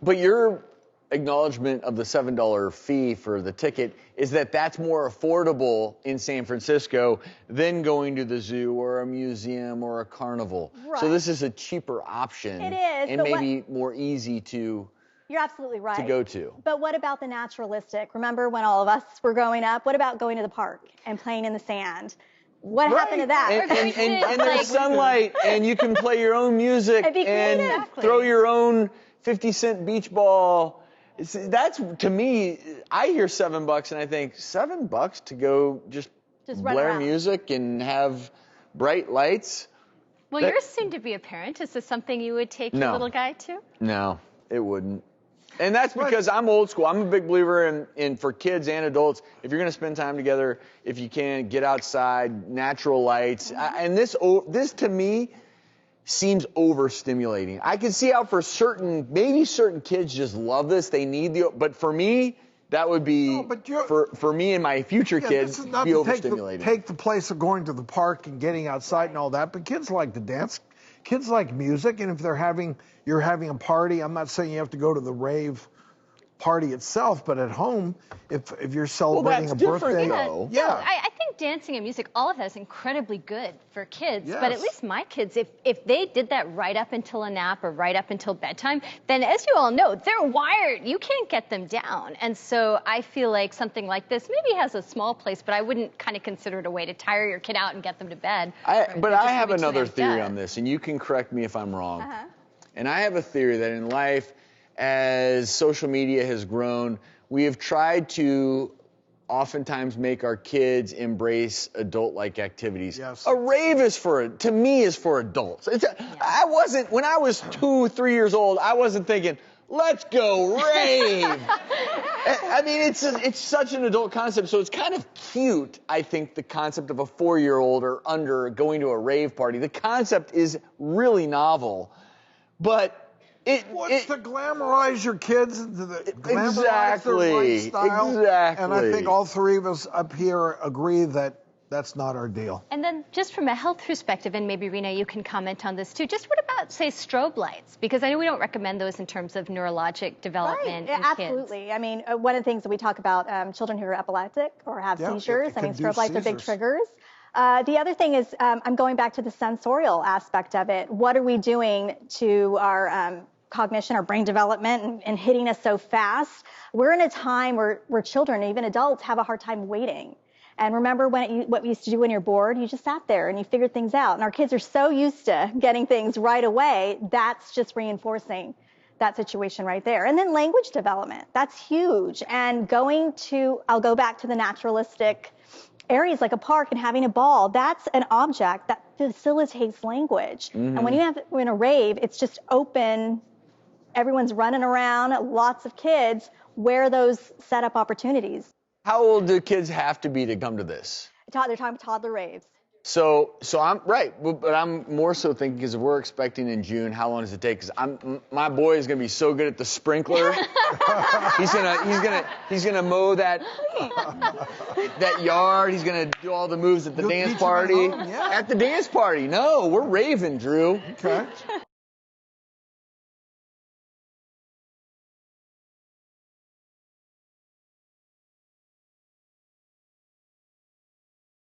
But your acknowledgement of the $7 fee for the ticket is that that's more affordable in San Francisco than going to the zoo or a museum or a carnival. Right. So this is a cheaper option. It is, and but maybe more easy to. You're absolutely right. To go to. But what about the naturalistic? Remember when all of us were growing up? What about going to the park and playing in the sand? What happened to that? And there's sunlight, and you can play your own music and throw your own 50-cent beach ball. That's, to me, I hear $7 and I think $7 to go just blare music and have bright lights. Well, you're soon to be a parent. Is this something you would take your little guy to? No, it wouldn't. And that's because I'm old school. I'm a big believer in for kids and adults, if you're going to spend time together, if you can, get outside, natural lights. And this to me seems overstimulating. I can see how for maybe certain kids just love this. They need but for me, that would be, for me and my future kids, be overstimulating. Take the place of going to the park and getting outside and all that, but kids like to dance. Kids like music, and if you're having a party, I'm not saying you have to go to the rave party itself, but at home, if you're celebrating a birthday. I think dancing and music, all of that is incredibly good for kids. Yes. But at least my kids, if they did that right up until a nap or right up until bedtime, then as you all know, they're wired. You can't get them down. And so I feel like something like this maybe has a small place, but I wouldn't kind of consider it a way to tire your kid out and get them to bed. But I have another theory on this, and you can correct me if I'm wrong. And I have a theory that in life, as social media has grown, we have tried to oftentimes make our kids embrace adult-like activities. Yes. A rave to me is for adults. When I was 2, 3 years old, I wasn't thinking, let's go rave. I mean, it's such an adult concept, so it's kind of cute, I think, the concept of a 4-year-old or under going to a rave party. The concept is really novel, but What's to glamorize your kids, to glamorize their lifestyle. Exactly. And I think all three of us up here agree that that's not our deal. And then just from a health perspective, and maybe Reena, you can comment on this too, just what about, say, strobe lights? Because I know we don't recommend those in terms of neurologic development in absolutely. kids. I mean, one of the things that we talk about, children who are epileptic or have seizures, I mean, strobe lights are big triggers. The other thing is, I'm going back to the sensorial aspect of it. What are we doing to our cognition, our brain development, and hitting us so fast? We're in a time where children, even adults, have a hard time waiting. And remember what we used to do when you're bored? You just sat there and you figured things out. And our kids are so used to getting things right away, that's just reinforcing that situation right there. And then language development, that's huge. And I'll go back to the naturalistic areas like a park and having a ball, that's an object that facilitates language. And when you're in a rave, it's just open, everyone's running around, lots of kids. Where are those setup opportunities? How old do kids have to be to come to this? They're talking toddler raves. So I'm right, but I'm more so thinking because if we're expecting in June, how long does it take? Because my boy is gonna be so good at the sprinkler. he's gonna mow that yard. He's gonna do all the moves at the dance party. At the dance party. No, we're raving, Drew. Okay.